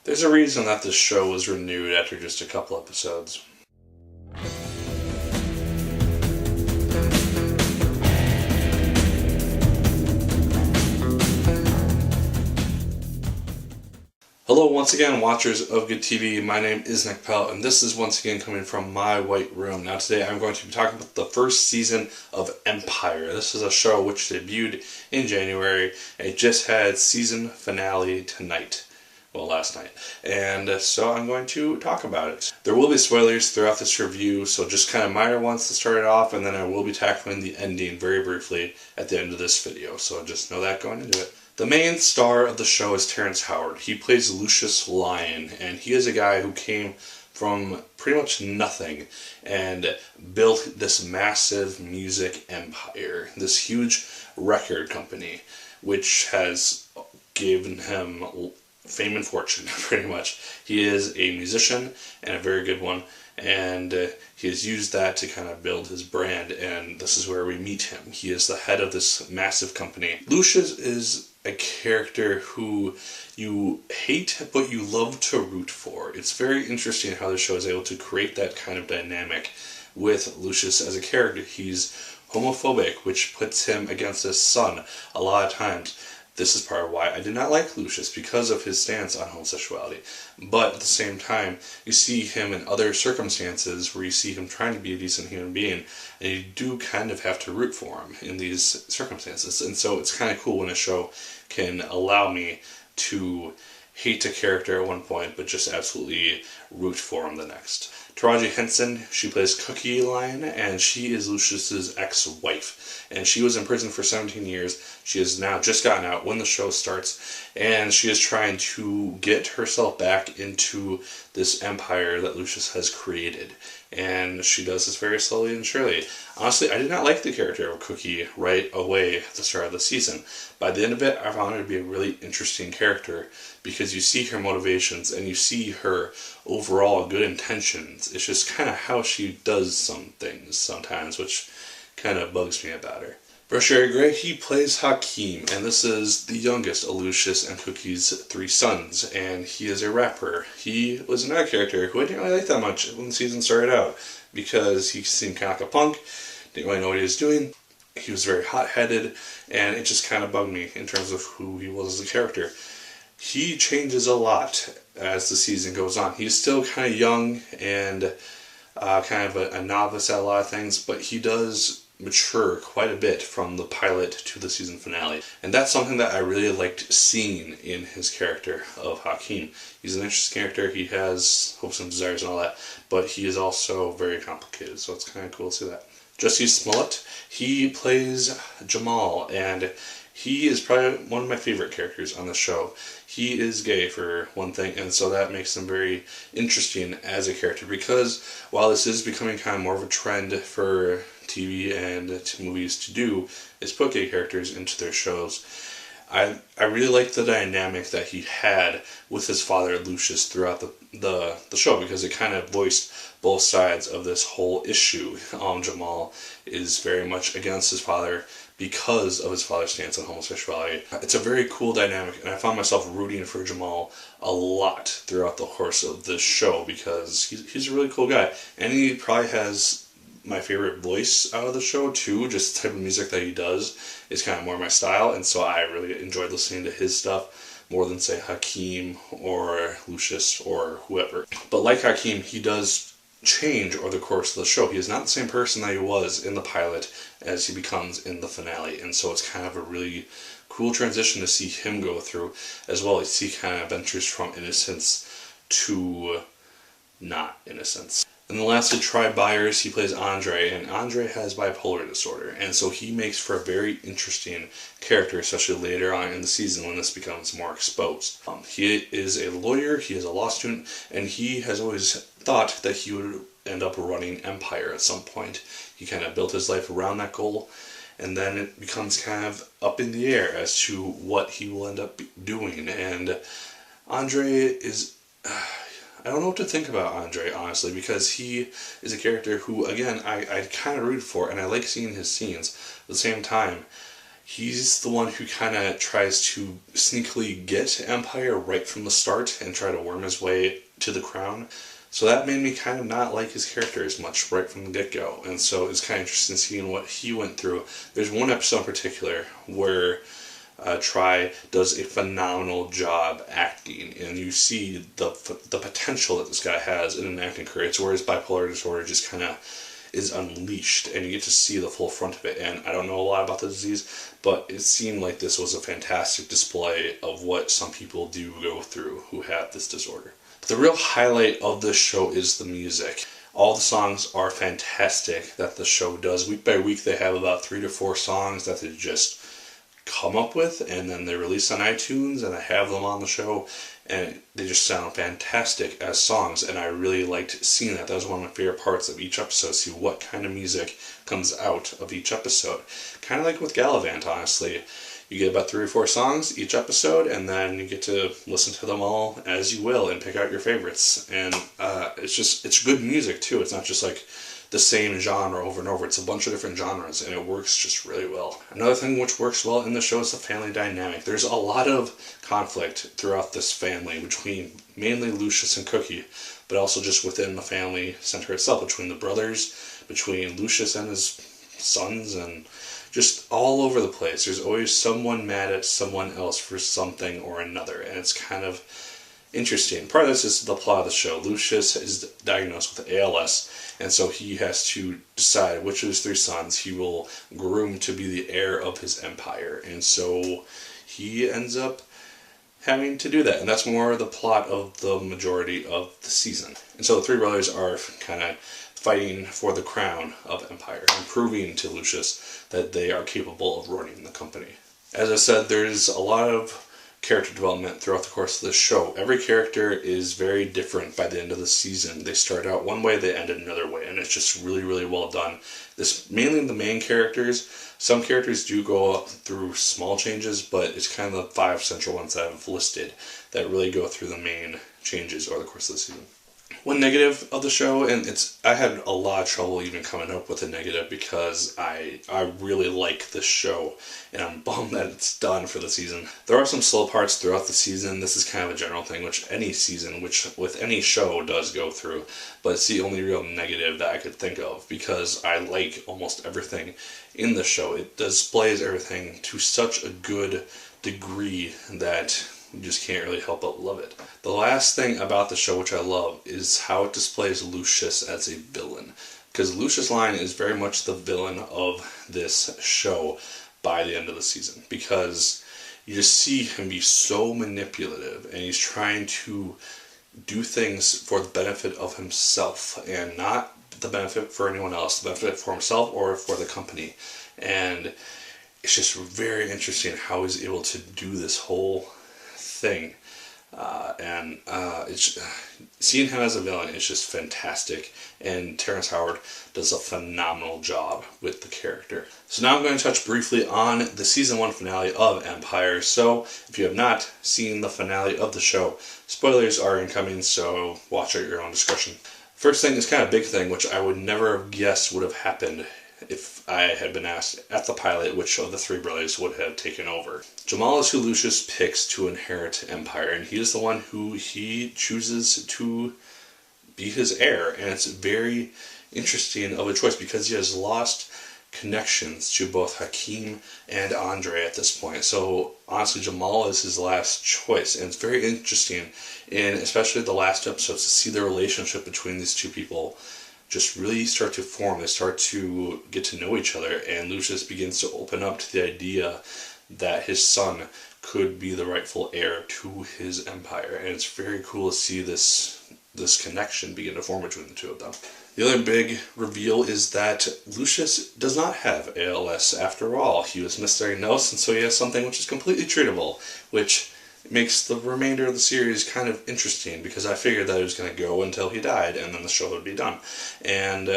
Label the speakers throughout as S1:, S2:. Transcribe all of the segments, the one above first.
S1: There's a reason that this show was renewed after just a couple episodes. Hello once again, watchers of Good TV. My name is Nick Pell, and this is once again coming from my white room. Now today I'm going to be talking about the first season of Empire. This is a show which debuted in January. It just had season finale tonight. Well, last night. And so I'm going to talk about it. There will be spoilers throughout this review, so just kind of minor ones to start it off, and then I will be tackling the ending very briefly at the end of this video. So just know that going into it. The main star of the show is Terrence Howard. He plays Lucious Lyon, and he is a guy who came from pretty much nothing and built this massive music empire, this huge record company, which has given him fame and fortune, pretty much. He is a musician, and a very good one, and he has used that to kind of build his brand, and this is where we meet him. He is the head of this massive company. Lucious is a character who you hate but you love to root for. It's very interesting how the show is able to create that kind of dynamic with Lucious as a character. He's homophobic, which puts him against his son a lot of times. This is part of why I did not like Lucious, because of his stance on homosexuality. But at the same time, you see him in other circumstances where you see him trying to be a decent human being, and you do kind of have to root for him in these circumstances. And so it's kind of cool when a show can allow me to hate a character at one point, but just absolutely root for him the next. Taraji Henson, she plays Cookie Lyon, and she is Lucious's ex-wife. And she was in prison for 17 years. She has now just gotten out when the show starts, and she is trying to get herself back into this empire that Lucious has created. And she does this very slowly and surely. Honestly, I did not like the character of Cookie right away at the start of the season. By the end of it, I found her to be a really interesting character, because you see her motivations and you see her overall good intentions. It's just kind of how she does some things sometimes, which kind of bugs me about her. Brashear Gray, he plays Hakeem, and this is the youngest of Lucious and Cookie's three sons, and he is a rapper. He was another character who I didn't really like that much when the season started out, because he seemed kind of like a punk, didn't really know what he was doing. He was very hot-headed, and it just kind of bugged me in terms of who he was as a character. He changes a lot as the season goes on. He's still kind of young and kind of a novice at a lot of things, but he does mature quite a bit from the pilot to the season finale. And that's something that I really liked seeing in his character of Hakeem. He's an interesting character. He has hopes and desires and all that, but he is also very complicated, so it's kind of cool to see that. Jesse Smollett, he plays Jamal, and he is probably one of my favorite characters on the show. He is gay, for one thing, and so that makes him very interesting as a character, because while this is becoming kind of more of a trend for TV and movies to do, is put gay characters into their shows, I really liked the dynamic that he had with his father, Lucious, throughout the show, because it kind of voiced both sides of this whole issue. Jamal is very much against his father because of his father's stance on homosexuality. It's a very cool dynamic, and I found myself rooting for Jamal a lot throughout the course of this show, because he's a really cool guy, and he probably has my favorite voice out of the show too. Just the type of music that he does is kind of more my style, and so I really enjoyed listening to his stuff more than, say, Hakeem or Lucious or whoever. But like Hakeem, he does change over the course of the show. He is not the same person that he was in the pilot as he becomes in the finale, and so it's kind of a really cool transition to see him go through, as well as he kind of ventures from innocence to not innocence. And then lastly, Try Byers, he plays Andre, and Andre has bipolar disorder, and so he makes for a very interesting character, especially later on in the season when this becomes more exposed. He is a lawyer, he is a law student, and he has always thought that he would end up running Empire at some point. He kind of built his life around that goal, and then it becomes kind of up in the air as to what he will end up doing. And Andre is... I don't know what to think about Andre, honestly, because he is a character who, again, I kind of root for, and I like seeing his scenes. At the same time, he's the one who kind of tries to sneakily get Empire right from the start and try to worm his way to the crown. So that made me kind of not like his character as much right from the get-go. And so it's kind of interesting seeing what he went through. There's one episode in particular where Try does a phenomenal job acting, and you see the potential that this guy has in an acting career. It's where his bipolar disorder just kind of is unleashed, and you get to see the full front of it. And I don't know a lot about the disease, but it seemed like this was a fantastic display of what some people do go through who have this disorder. But the real highlight of this show is the music. All the songs are fantastic that the show does. Week by week they have about 3 to 4 songs that they just come up with, and then they release on iTunes, and I have them on the show, and they just sound fantastic as songs, and I really liked seeing that. That was one of my favorite parts of each episode, see what kind of music comes out of each episode. Kind of like with Gallivant, honestly. You get about 3 or 4 songs each episode, and then you get to listen to them all as you will and pick out your favorites. And it's good music too. It's not just like the same genre over and over. It's a bunch of different genres, and it works just really well. Another thing which works well in the show is the family dynamic. There's a lot of conflict throughout this family between mainly Lucious and Cookie, but also just within the family center itself, between the brothers, between Lucious and his sons, and just all over the place. There's always someone mad at someone else for something or another, and it's kind of interesting. Part of this is the plot of the show. Lucious is diagnosed with ALS, and so he has to decide which of his 3 sons he will groom to be the heir of his empire. And so he ends up having to do that, and that's more the plot of the majority of the season. And so the 3 brothers are kind of fighting for the crown of Empire and proving to Lucious that they are capable of running the company. As I said, there's a lot of character development throughout the course of this show. Every character is very different by the end of the season. They start out one way, they end another way, and it's just really, really well done. This mainly the main characters. Some characters do go through small changes, but it's kind of the 5 central ones that I've listed that really go through the main changes over the course of the season. One negative of the show, and I had a lot of trouble even coming up with a negative because I really like this show, and I'm bummed that it's done for the season. There are some slow parts throughout the season. This is kind of a general thing, which any season, which with any show does go through, but it's the only real negative that I could think of because I like almost everything in the show. It displays everything to such a good degree that you just can't really help but love it. The last thing about the show which I love is how it displays Lucious as a villain. Because Lucious Lyon is very much the villain of this show by the end of the season. Because you just see him be so manipulative, and he's trying to do things for the benefit of himself and not the benefit for anyone else, the benefit for himself or for the company. And it's just very interesting how he's able to do this whole thing, it's seeing him as a villain is just fantastic, and Terrence Howard does a phenomenal job with the character. So now I'm going to touch briefly on the season 1 finale of Empire. So if you have not seen the finale of the show, spoilers are incoming, so watch at your own discretion. First thing is kind of a big thing, which I would never have guessed would have happened if I had been asked at the pilot which of the 3 brothers would have taken over. Jamal is who Lucious picks to inherit Empire, and he is the one who he chooses to be his heir, and it's very interesting of a choice because he has lost connections to both Hakeem and Andre at this point. So honestly, Jamal is his last choice, and it's very interesting, and especially the last episodes, to see the relationship between these 2 people just really start to form. They start to get to know each other, and Lucious begins to open up to the idea that his son could be the rightful heir to his empire, and it's very cool to see this connection begin to form between the 2 of them. The other big reveal is that Lucious does not have ALS after all. He was misdiagnosed, and so he has something which is completely treatable, which makes the remainder of the series kind of interesting, because I figured that it was going to go until he died and then the show would be done. And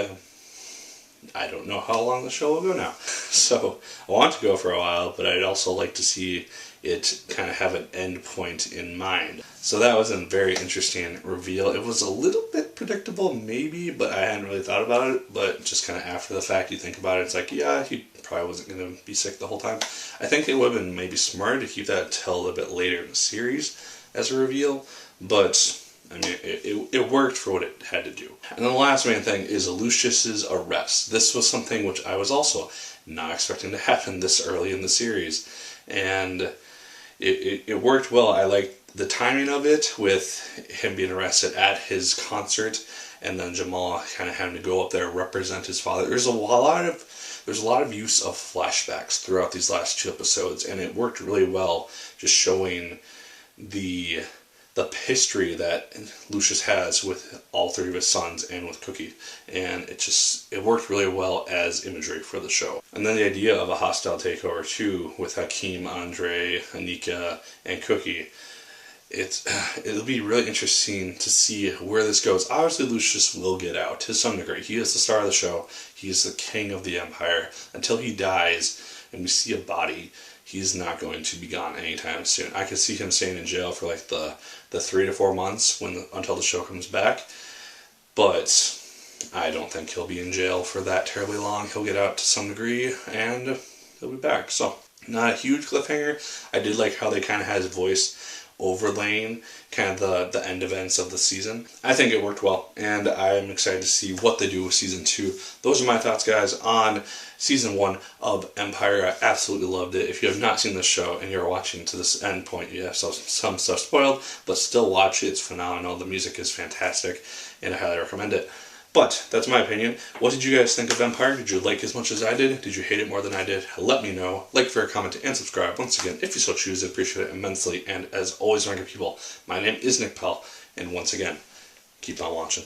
S1: I don't know how long the show will go now. So I want it to go for a while, but I'd also like to see it kind of have an end point in mind. So that was a very interesting reveal. It was a little bit predictable, maybe, but I hadn't really thought about it. But just kind of after the fact, you think about it, it's like, yeah, he probably wasn't going to be sick the whole time. I think it would have been maybe smart to keep that until a bit later in the series as a reveal, but I mean, it worked for what it had to do. And then the last main thing is Lucious's arrest. This was something which I was also not expecting to happen this early in the series, and it worked well. I liked the timing of it with him being arrested at his concert, and then Jamal kind of having to go up there and represent his father. There's a lot of use of flashbacks throughout these last 2 episodes, and it worked really well, just showing the history that Lucious has with all 3 of his sons and with Cookie, and it worked really well as imagery for the show. And then the idea of a hostile takeover too, with Hakeem, Andre, Anika, and Cookie. It'll be really interesting to see where this goes. Obviously, Lucious will get out to some degree. He is the star of the show. He is the king of the Empire. Until he dies and we see a body, he's not going to be gone anytime soon. I could see him staying in jail for like the 3 to 4 months until the show comes back, but I don't think he'll be in jail for that terribly long. He'll get out to some degree and he'll be back. So not a huge cliffhanger. I did like how they kind of had his voice overlaying kind of the end events of the season. I think it worked well, and I'm excited to see what they do with season 2. Those are my thoughts, guys, on season 1 of Empire. I absolutely loved it. If you have not seen this show and you're watching to this end point, you have some stuff spoiled, but still watch it. It's phenomenal. The music is fantastic, and I highly recommend it. But that's my opinion. What did you guys think of Empire? Did you like it as much as I did? Did you hate it more than I did? Let me know. Like, favorite, comment, and subscribe. Once again, if you so choose, I appreciate it immensely. And as always, my good people, my name is Nick Pell. And once again, keep on watching.